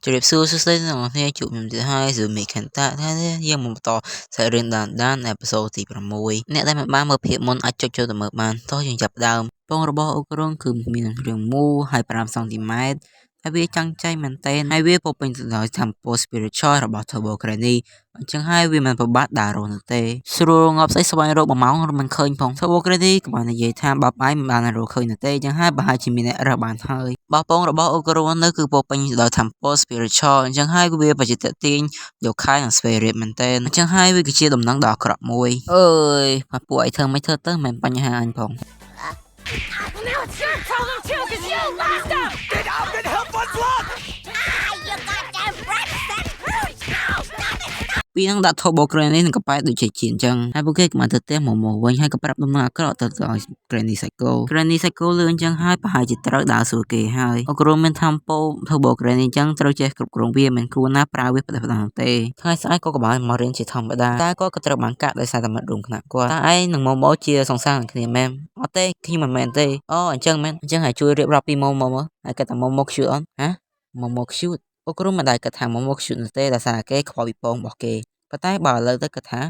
ជម្រាបសួរសួស្តីអ្នកនរគ្នាជួបខ្ញុំទៀតហើយ Zoomy Kenta ថ្ងៃនេះយើងមកបន្តសាច់រឿងដានអេពីសូតទី6អ្នកដែលមិនបានមើលភាគមុនអាចចុចចូលទៅមើលបានតោះយើងចាប់ផ្ដើមពងរបស់អ៊ុករ៉ុងគឺមានរាងមូលហើយ5សង់ទីម៉ែត្រហើយវាចាំងចៃមែនទែនហើយវាពោពេញទៅដោយធម៌ spiritual របស់ Turbo Granny អញ្ចឹងហើយវាមិនពិបាកដើររស់នោះទេស្រួលងាប់ស្អីស្វែងរក1ម៉ោងរមិនឃើញផង Turbo Granny ក៏បាននិយាយថាបើបាយមិនបានរកឃើញនោះទេអញ្ចឹងហើយប្រហែលជាមានអ្នករើសបានហើយបោះពងរបស់អ៊ុករ៉ុងនៅគឺពោពេញដោយធម៌ spiritual អញ្ចឹងហើយវាបច្ចេកទាញយកខែនិង spirit មែនទែនអញ្ចឹងហើយវាគឺជាដំណឹងដ៏អាក្រក់មួយអើយមកពួកឯងធ្វើមិនធ្វើទៅមិនបញ្ហាអញផង Now it's your problem too, cause you lost him! Then I'm gonna help unblock! You goddamn brats! That's rude! No! Stop it! ពីនឹងដាក់ Turbo Granny នឹងកប៉ែដូចជាជាអញ្ចឹងហើយពួកគេក៏បានទៅផ្ទះមកវិញហើយក៏ប្រាប់ដំណឹងអាក្រក់ទៅឲ្យ Granny Psycho លឿនអញ្ចឹងហើយប្រហែលជាត្រូវដើរសួរគេហើយអុករុំមានថាំពោ Turbo Granny អញ្ចឹងត្រូវចេះគ្រប់គ្រងវាមិនគួរណាប្រើវាផ្ដេសផ្ដាសទេថ្ងៃស្អែកក៏បានមករៀនជាធម្មតាតែក៏ត្រូវបានកាក់ដោយសារតែមិត្តរួមថ្នាក់គាត់តែឯងនឹងម៉ូជាសង្សារនឹងគ្នាមែនអត់ទេខ្ញុំមិនមែនទេអូអញ្ចឹងមែនអញ្ចឹងហើយជួយរៀបរាប់ពីម៉ូមើលហើយគាត់ថាម៉ូ cute អត់ហ៎ម៉ូ cute អុករុំមិនដែលគិតថាម៉ូ cute នោះទេដោយសារគេខ្វល់ពីពងរបស់គេប៉ុន្តែបើឥឡូវទៅគិតថា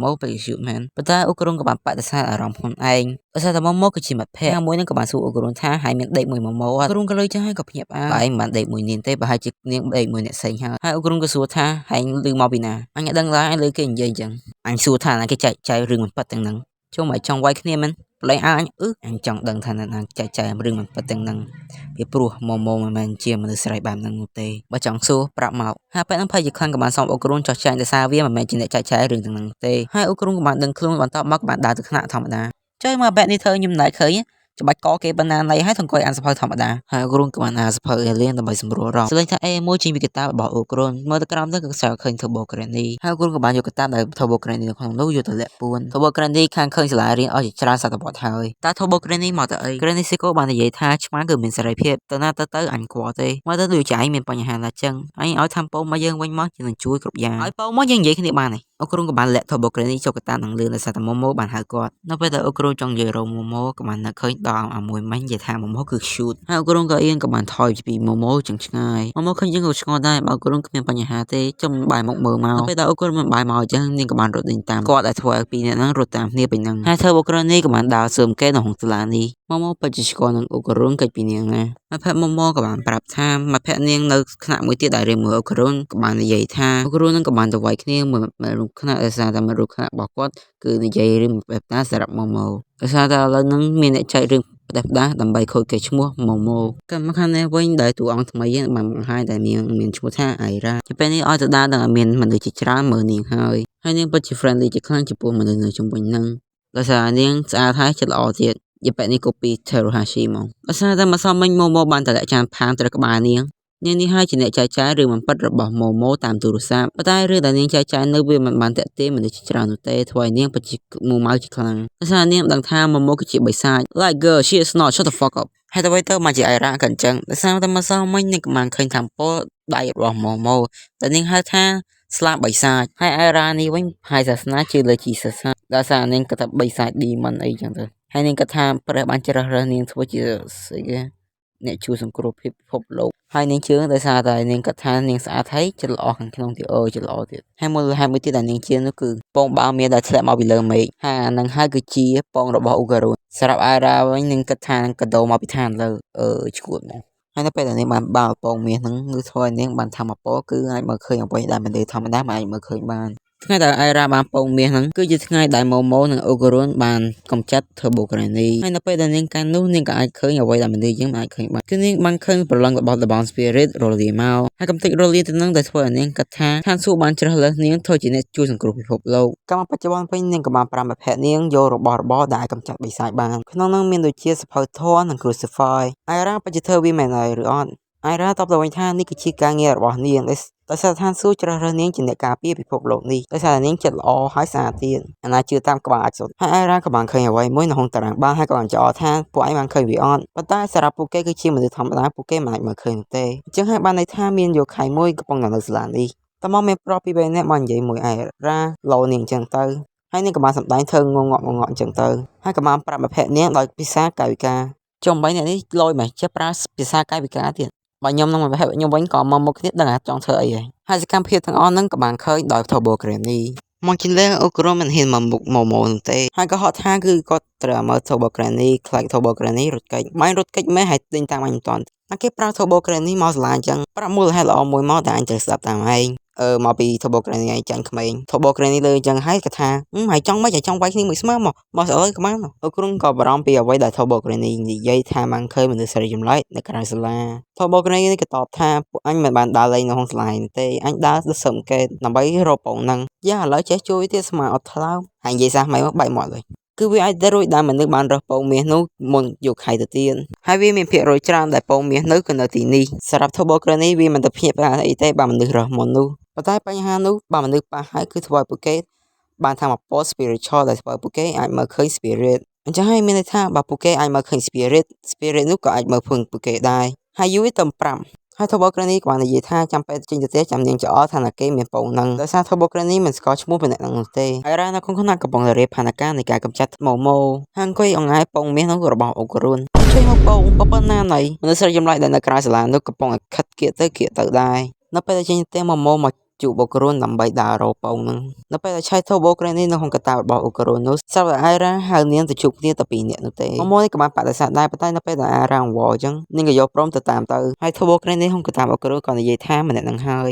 ម៉ូពេញ cute មែនប៉ុន្តែអ៊ុករ៉ុងក៏បានបដិសេធអារម្មណ៍ខ្លួនឯងដោយសារតែម៉ូគឺជាមិត្តភក្តិមួយនឹងក៏បានសួរអ៊ុករ៉ុងថាហើយមានដេកមួយម៉ូអត់អ៊ុករ៉ុងក៏លើចឹងហើយក៏ភ្ញាក់ផ្អើលហើយមិនបានដេកមួយនាងទេប្រហែលជានាងដេកមួយអ្នកផ្សេងហើយអ៊ុករ៉ុងក៏សួរថាហើយឮមកពីណាអញអត់ដឹងឡើយអញលើគេនិយាយអញ្ចឹងអញសួរថាណាគេចែកចាយរឿងមិនប៉ិតទាំងហ្នឹងជុំឲ្យចង់វាយគ្នាមែនប្លែងអញអញចង់ដឹងថាណាចែកចាយរឿងមិនប៉ិតទាំងហ្នឹងពីព្រោះម៉ូមិនមែនជាមនុស្សស្រីបែបហ្នឹងនោះទេបើចង់សួរប្រាប់មកហើយពេលហ្នឹងភ័យជាខ្លាំងក៏បានសុំអ៊ុករ៉ុងចោះចាញ់ដោយសារវាមិនមែនជាអ្នកចែកចាយរឿងទាំងហ្នឹងទេហើយអ៊ុករ៉ុងក៏បានដឹងខ្លួនបន្តមកក៏បានដើរទៅថ្នាក់ធម្មតាចុយមកបែបនេះធ្វើខ្ញុំមិនដែលឃើញច្បាច់កគេបណ្ណាណៃហើយថងកុយអានសភៅធម្មតាហើយអ៊ុករ៉ុងក៏បានអានសភៅអេលៀនដើម្បីសម្រួលរងស្លេងថាអេមួយជាងវិកតារបស់អ៊ុករ៉ុងមើលទៅក្រោមទៅក៏ស្គាល់ឃើញ Turbo Granny ហើយអ៊ុករ៉ុងក៏បានយកកតាដែល Turbo Granny នៅក្នុងនោះយកទៅលាក់ពួន Turbo Granny ខាងឃើញសាលារៀនអស់ជាច្រើនសតវត្សហើយតើ Turbo Granny មកទៅអី Granny Psycho បាននិយាយថាឆ្មាគឺមានសេរីភាពទៅណាទៅអញគួរទេមកទៅដូចជាឯងមានបញ្ហាណាចឹងអញឲ្យថាំពោមកយើងវិញមកជានឹងជួយគ្រប់យ៉ាងឲ្យពោមកយើងនិយាយគ្នាបានទេអ៊ុករ៉ុងក៏បានលាក់ Turbo Granny ចូលកតានឹងលឿនដោយសារតែម៉ូបានហៅគាត់នៅពេលដែលអ៊ុករ៉ុងចង់និយាយរកម៉ូក៏បាននឹកឃើញដល់អាមួយមិញនិយាយថាម៉ូគឺ shoot ហើយអ៊ុករ៉ុងក៏អៀនក៏បានថយពីម៉ូចឹងឆ្ងាយម៉ូឃើញយើងក៏ឆ្ងល់ដែរបើអ៊ុករ៉ុងគ្មានបញ្ហាទេចុំបាយមកមើលមកពេលដែលអ៊ុករ៉ុងមិនបាយមកអញ្ចឹងនាងក៏បានរត់ដេញតាមគាត់ដែលធ្វើឲ្យពីរនាក់ហ្នឹងរត់តាមគ្នាពេញហ្នឹងហើយ Turbo Granny ក៏បានដើរសើមគេនៅក្នុងសាលានេះម៉ូពិតជាស្គាល់នឹងអ៊ុករ៉ុងកិច្ចពីនាងណាហើយភ័ក្រម៉ូក៏បានប្រាប់ថាមិត្តភក្តិនាងនៅថ្នាក់មួយទៀតដែលរៀនមួយអ៊ុករ៉ុងក៏បាននិយាយថាអ៊ុករ៉ុងនឹងក៏បានទៅវាយគ្នាមួយរូបថ្នាក់ដោយសារតែមួយរូបថ្នាក់របស់គាត់គឺនិយាយរឿងបែបណាសម្រាប់ម៉ូដោយសារតែឥឡូវហ្នឹងមានអ្នកចែករឿងផ្ដេសផ្ដាសដើម្បីខូចកេរ្តិ៍ឈ្មោះម៉ូក៏មកខាងនេះវិញដែលតួអង្គថ្មីបានបង្ហាញតែមានឈ្មោះថាអៃរ៉ាជាពេលនេះឲ្យទៅដើរនឹងមានមនុស្សជាច្រើនមើលនាងហើយនាងពិតជា friendly ជាខ្លាំងចំពោះមនុស្សនៅជុំវិញហ្នឹងដោយសារនាងស្អាតហើយចិត្តល្អទៀតយពេលនេះ copy Terahashi មកដោយសារតែម្សិលមិញម៉ូបានតែលាក់ចានផាងត្រឹកក្បាលនាងនេះហើយជាអ្នកចែកចាយរឿងមិនពិតរបស់ម៉ូតាមទូរស័ព្ទប៉ុន្តែរឿងដែលនាងចែកចាយនៅវាមិនបានតាក់ទាញមនុស្សជាច្រើននោះទេធ្វើឲ្យនាងពិតជាម៉ៅជាខ្លាំងដោយសារនាងដឹងថាម៉ូគឺជាបិសាច Like girl she is not shut the fuck up ហើយទៅទៅមកជាអៃរ៉ាក៏អញ្ចឹងដោយសារតែម្សិលមិញនាងក៏បានឃើញថាពលដៃរបស់ម៉ូតែនាងហៅថាស្លាបបិសាចហើយអៃរ៉ានេះវិញហើយសាសនាជឿលើជីសសាដោយសារនាងក៏ថាបិសាច demon អីចឹងទៅហើយនាងក៏ថាព្រះបានជ្រើសរើសនាងធ្វើជាស្អីគេអ្នកជួយសង្គ្រោះពិភពលោកហើយនាងជឿដោយសារតែនាងក៏ថានាងស្អាតហើយចិត្តល្អខាងក្នុងទៀតចិត្តល្អទៀតហើយមួយទៀតដែលនាងជឿនោះគឺពងបាវមានដែលធ្លាក់មកពីលើមេឃហើយអានឹងហើយគឺជាពងរបស់អ៊ូការ៉ូសម្រាប់អៃរ៉ាវិញនាងគិតថាកដោមកពីឋានលើឈួតណាស់ហើយនៅពេលដែលនាងបានបាវពងមាសហ្នឹងគឺធ្វើឲ្យនាងបានធម្មពលគឺអាចមើលឃើញអ្វីដែលមនុស្សធម្មតាមិនអាចមើលឃើញបានថ្ងៃដែលអៃរ៉ាបានពងមាសហ្នឹងគឺជាថ្ងៃដែលម៉ូនិងអ៊ូការ៉ុនបានកំចាត់ Turbo Granny ហើយនៅពេលដែលនាងកាន់នោះនាងក៏អាចឃើញអ្វីដែលមនុស្សយើងមិនអាចឃើញបានគឺនាងបានឃើញប្រឡងរបស់ The Bond Spirit រលាមកហើយកំទេចរលាទៅនឹងដែលធ្វើឲ្យនាងគិតថាឋានសួគ៌បានជ្រើសរើសនាងធ្វើជាអ្នកជួយសង្គ្រោះពិភពលោកកាលបច្ចុប្បន្នវិញនាងក៏បានប្រាប់មិត្តភក្តិនាងយករបស់របរដែលអាចកំចាត់បិសាចបានក្នុងនោះមានដូចជាសភៅធម៌និង Crucify អៃរ៉ាបច្ចុប្បន្នធ្វើវាមែនហើយឬអត់អៃរ៉ាតបទៅវិញថានេះគឺជាការងាររបស់នាងដោយសារឋានសួគ៌ជ្រើសរើសនាងជាអ្នកការពារពិភពលោកនេះដោយសារនាងចិត្តល្អហើយស្អាតទៀតអាណាជឿតាមក្បាលអាចសុទ្ធហើយអៃរ៉ាក៏បានឃើញអ្វីមួយនៅក្នុងតារាងបាល់ហើយក៏បានចោទថាពួកឯងបានឃើញវាអត់ប៉ុន្តែសម្រាប់ពួកគេគឺជាមនុស្សធម្មតាពួកគេមិនអាចមើលឃើញនោះទេអញ្ចឹងហើយបានន័យថាមានយោខៃមួយកំពុងនៅសាលានេះតែមកមានប្រុសពីរនាក់មកនិយាយមួយអៃរ៉ាលោនាងអញ្ចឹងទៅហើយនាងក៏បានសម្ដែងធ្វើងងក់អញ្ចឹងទៅហើយក៏បានប្រាប់មិត្តភក្តិនាងដោយភាសាកាយវិការចំបីអ្នកនេះលយមកចេះប្រើភាសាកាយវិការទៀត បើខ្ញុំនឹងប្រហែលខ្ញុំវិញក៏មកគ្នាដឹងថាចង់ធ្វើអីហើយសកម្មភាពទាំងអស់ហ្នឹងក៏បានឃើញដោយ Turbo Granny មកជាលេងអូក្រូមិនហ៊ានមកមុខម៉ូនោះទេហើយក៏ហត់ថាគឺគាត់ត្រូវមើល Turbo Granny ខ្លាច Turbo Granny រត់គេចមិនរត់គេចមែនហើយទិញតាមអញមិនតាន់តែគេប្រើ Turbo Granny មកសាលាអញ្ចឹងប្រាប់មូលហេតុល្អមួយមកតែអញត្រូវស្ដាប់តាមឯងមកពី Turbo Granny ឯងចាញ់ក្មេង Turbo Granny លើអញ្ចឹងហើយគាត់ថាហើយចង់មិនចង់វាយគ្នាមួយស្មើមកស្អើយក៏បានអូគ្រុងក៏បារម្ភពីអ្វីដែល Turbo Granny និយាយថាបានឃើញមនុស្សស្រីចម្លែកនៅក្រៅសាលា Turbo Granny ក៏តបថាពួកអញមិនបានដើរលេងនៅក្នុងសាលាទេអញដើរទៅសឹមកេតដើម្បីរកពងហ្នឹងយ៉ាឥឡូវចេះជួយទៀតស្មានអត់ថ្លើមហើយនិយាយសះមិនមកបែកមាត់เลยគឺវាអាចទៅរួចដែលមនុស្សបានរើសពងមាសនោះមុនយកខៃទៅទៀតហើយវាមានភាគរយច្រើនដែលពងមាសនៅក៏នៅទីនេះសម្រាប់ Turbo Granny វាមិនទៅភ្ញាក់ផ្អើលអីទេបើមនុស្សរើសមុននោះប៉ុន្តែបញ្ហានោះបើមនុស្សប៉ះហើយគឺធ្វើឲ្យពួកគេបានថាមកពោល spiritual ដែលធ្វើឲ្យពួកគេអាចមើលឃើញ spirit អញ្ចឹងហើយមានន័យថាបើពួកគេអាចមើលឃើញ spirit នោះក៏អាចមើលភឹងពួកគេដែរហើយយូរទៅ5ហើយ Turbo Granny ក៏បាននិយាយថាចាំពេលចេញទៅផ្ទះចាំនាងចោលថាណាគេមានពងហ្នឹងដោយសារ Turbo Granny មិនស្គាល់ឈ្មោះពីអ្នកហ្នឹងនោះទេហើយរ៉ានៅក្នុងគណៈកំពុងរៀបផែនការនៃការកម្ចាត់ម៉ូម៉ូហើយអង្គុយអង្អែពងមាសនោះរបស់អូក្រូនជួយមកពងប៉ុណ្ណាណៃមនុស្សស្រីចម្លែកដែលនៅក្រៅសាលានោះកំពុងតែខិតគៀកទៅដែរនៅពេលដែលចេញទៅម៉ូម៉ូមកជួបអូក្រូនដើម្បីដើររកពងហ្នឹងនៅពេលដែលឆៃ Turbo Granny នៅក្នុងកតារបស់អូក្រូននោះស្រាប់តែអេរ៉ាហៅនាងទៅជួបគ្នាតែពីរនាក់នោះទេម៉ូម៉ូនេះក៏បានបដិសេធដែរប៉ុន្តែនៅពេលដែលអេរ៉ាអង្វរអញ្ចឹងនាងក៏យកព្រមទៅតាមទៅហើយ Turbo Granny ក្នុងកតាអូក្រូនក៏និយាយថាម្នាក់នឹងហើយ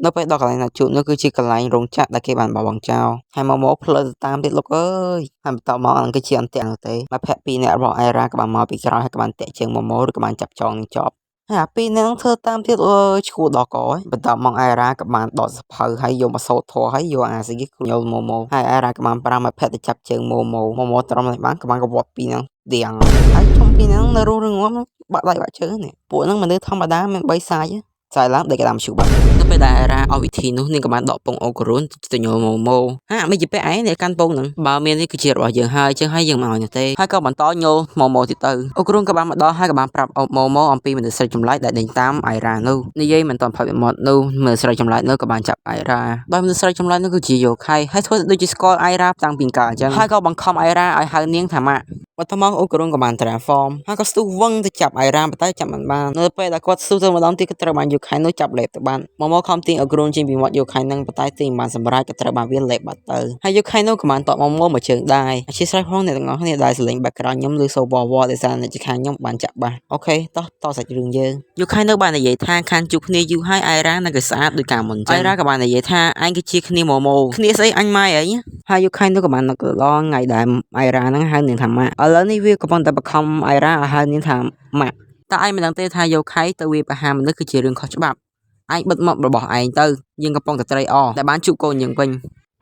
នៅពេលដល់កន្លែងណាត់ជួបនោះគឺជាកន្លែងរោងចក្រដែលគេបានបោះបង់ចោលហើយម៉ូម៉ូផ្លូវទៅតាមទៀតលោកអើយហើយបន្តមកអង្គគឺជាអន្ទាក់នោះទេមកភ័ក្រពីរនាក់របស់អេរ៉ាក៏បានមកពីក្រោយហើយក៏បានតាក់ជើងម៉ូម៉ូឬក៏បានចាប់ចងនឹងជាប់ហើយអាពីរនាក់ហ្នឹងធ្វើតាមទៀតអើយឈួរដល់កហើយបន្តមកអេរ៉ាក៏បានដកសភៅហើយយកមកសោតធေါ်ហើយយកអាស្គីគ្រុញម៉ូម៉ូហើយអេរ៉ាក៏បានប្រាំឲ្យភ័ក្រទៅចាប់ជើងម៉ូម៉ូត្រឹមតែបានក៏បានកវាត់ពីរហ្នឹងដៀងហើយជុំពីរហ្នឹងនៅរស់រងាប់បាក់ដៃបាក់ជើងនេះពួកហ្នឹងមនុស្សធម្មតាមាន3សាយសាយឡើងដេកតាមឈូបាត់ទៅពេលដែលអេរ៉ាអស់វិធីនោះនាងក៏បានដកពងអូក្រូនទៅញល់ម៉ូហាមិនជាពាក់ឯងអ្នកកាន់ពងហ្នឹងបើមាននេះគឺជារបស់យើងហើយចឹងហើយយើងមិនឲ្យនោះទេហើយក៏បន្តញល់ម៉ូទៀតទៅអូក្រូនក៏បានមកដល់ហើយក៏បានប្រាប់ម៉ូអំពីមនុស្សស្រីចម្លែកដែលដេញតាមអេរ៉ានោះនិយាយមិនតាន់ផុតពីមាត់នោះមនុស្សស្រីចម្លែកនោះក៏បានចាប់អេរ៉ាដោយមនុស្សស្រីចម្លែកនោះគឺជាយោខៃហើយធ្វើដូចជាស្គាល់អេរ៉ាតាំងពីកាលអញ្ចឹងហើយក៏បង្ខំអេរ៉ាឲ្យហៅនាងថាម៉ាក់បន្តមកអូក្រូនក៏បាន transform ហើយក៏ស្ទុះវឹងទៅចាប់អេរ៉ាប៉ុន្តែចាប់មិនបាននៅពេលដែលគាត់ស្ទុះទៅម្ដងទៀតក៏ត្រូវបានយោខៃនោះចាប់លេបទៅបានម៉ូខំទាញអូក្រូនចេញពីមាត់យោខៃនឹងប៉ុន្តែទាញបានសម្រាប់ក៏ត្រូវបានវាលេបបាត់ទៅហើយយោខៃនោះក៏បានតបម៉ូមួយជើងដែរអធិស្ឋានផងអ្នកទាំងអស់គ្នាដែលសលេង background ខ្ញុំឬសូវវដែលសារអ្នកជិះខាងខ្ញុំបានចាក់បាសអូខេតសាច់រឿងយើងយោខៃនោះបាននិយាយថាខានជួបគ្នាយូរហើយអេរ៉ានឹងក៏ស្អាតដូចកាលមុនចឹងអេរ៉ាក៏បាននិយាយថាឯងគឺជាគ្នាម៉ូគ្នាស្អីអញម៉ែអីហើយយោខៃនោះក៏បាននឹកដល់ថ្ងៃដែលអេរ៉ានឹងហៅនាងថាម៉ាក់ឥឡូវនេះវាកំពុងតែបង្ខំអេរ៉ាឲ្យហៅនាងថាម៉ាក់តែឯងមិនដឹងទេថាយោខៃទៅវាបហាមនុស្សគឺជារឿងខុសច្បាប់ឯងបិទមាត់របស់ឯងទៅយើងកំពុងតែត្រេកអរដែលបានជួបកូនយើងវិញ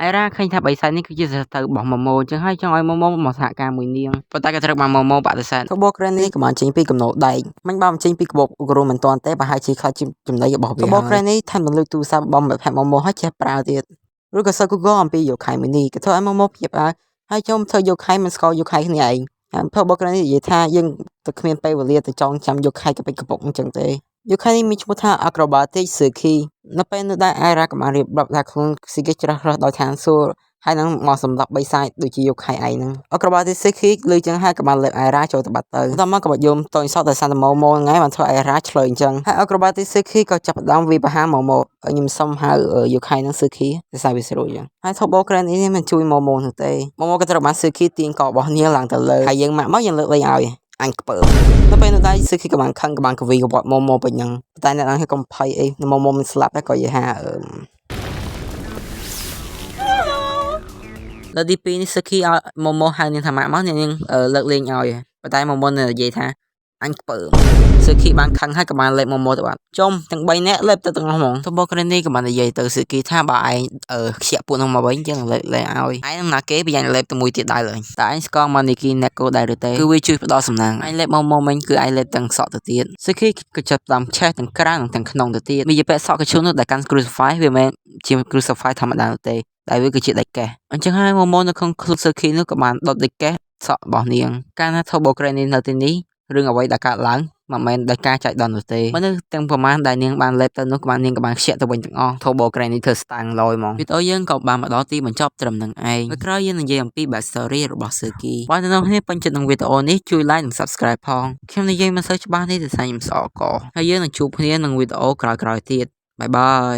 អេរ៉ាឃើញថាបិសាចនេះគឺជាសត្រូវរបស់ម៉ូអញ្ចឹងហើយចង់ឲ្យម៉ូមកសហការមួយនាងប៉ុន្តែក៏ត្រូវបានម៉ូបដិសេធ Turbo Granny ក៏បានចេញពីកំណោដែកមិនបានចេញពីក្បោបអូក្រូនមិនទាន់ទេប្រហែលជាខ្លាចចំណីរបស់វា Turbo Granny ថែមទាំងលួចទូរស័ព្ទរបស់មិត្តភក្តិម៉ូហើយចេះប្រើទៀតឬក៏សើ Google អំពីយោខៃមីនីក៏ធ្វើឲ្យម៉ូភ្ញាក់ផ្អើលហើយខ្ញុំធ្វើយោខៃមិនស្គាល់យោខៃគ្នាឯងហើយ Turbo Granny និយាយថាយើងទៅគ្មានពេលវេលាទៅចងចាំយោខៃកពិកពុកអញ្ចឹងទេយោខៃនេះមានឈ្មោះថា Acrobatic Suki នៅពេលនោះដែរអេរ៉ាក៏បានរៀបរាប់ថាខ្លួនស៊ីគេច្រាស់រស់ដោយឋានសួគ៌ហើយនឹងមកសម្រាប់3សាយដូចជាយោខៃឯងហ្នឹង Acrobatic Suki លើចឹងហើយក៏បានលើកអេរ៉ាចូលទៅបាត់ទៅដល់មកក៏បាត់យំតូចសោកដោយសារតែម៉ូថ្ងៃបានធ្វើអេរ៉ាឆ្លើយអញ្ចឹងហើយ Acrobatic Suki ក៏ចាប់ផ្ដើមវាបហាម៉ូខ្ញុំសុំហៅយោខៃហ្នឹង Suki ដោយសារវាស្រួលចឹងហើយ Turbo Granny នេះមិនជួយម៉ូនោះទេម៉ូក៏ត្រូវបាន Suki ទាញករបស់នាងឡើងទៅលើហើយយើងម៉ាក់មកយើងលើកលែងឲ្យអញខ្ពើនៅពេលនោះដែរSukiក៏បានខឹងក៏បានកវីកវត្តម៉ូពេញហ្នឹងតែអ្នកហ្នឹងកុំភ័យអីម៉ូមិនស្លាប់តែក៏និយាយថាលើកទី2នេះSukiឲ្យម៉ូហៅនាងថាម៉ាក់មកនាងលើកលែងឲ្យប៉ុន្តែម៉ូនិយាយថាអញខ្ពើSukiបានខឹងហើយក៏បានលេបម៉ូទៅបាត់ចុំទាំង3នាក់លេបទៅទាំងអស់ហ្មង Turbo Granny ក៏បាននិយាយទៅSukiថាបើឯងខ្ជាក់ពួកនោះមកវិញយើងលេបលែងឲ្យឯងនឹងណាគេប្រយ័ត្នលេបទៅមួយទៀតដែរឡើយតែឯងស្គាល់ Maneki Neko ដែរឬទេគឺវាជួយផ្ដល់សំណាងឯងលេបម៉ូមិញគឺឯងលេបទាំងសក់ទៅទៀត Suki ក៏ចាប់តាមឆេះទាំងក្រៅនិងទាំងក្នុងទៅទៀតវាជាពាក់សក់កញ្ជុននោះដែលកាន់ Crucify វាមិនជា Crucify ធម្មតានោះទេតែវាគឺជាដៃកេះអញ្ចឹងហើយម៉ូនៅក្នុងខ្លួនSukiនោះក៏បានដុតដៃកេះសក់របស់នាងកាលណា Turbo Granny នៅទីនេះ រឿងអ្វីដែលកើតឡើងមិនមែនដោយការចៃដន្យនោះទេមនុស្សទាំងប្រមាណដែលនាងបានលេបទៅនោះក៏បាននាងក៏បានខ្ជាក់ទៅវិញទាំងអស់ Turbo Granny ធ្វើស្តាំងលយហ្មងវីដេអូយើងក៏បានមកដល់ទីបញ្ចប់ត្រឹមនឹងឯងពេលក្រោយយើងនិយាយអំពី backstory របស់ Suki បើអ្នកនរគ្នាពេញចិត្តនឹងវីដេអូនេះជួយ like និង subscribe ផងខ្ញុំនិយាយមិនសូវច្បាស់ទេដោយសារខ្ញុំស្អកកហើយយើងនឹងជួបគ្នានឹងវីដេអូក្រោយៗទៀតបាយបាយ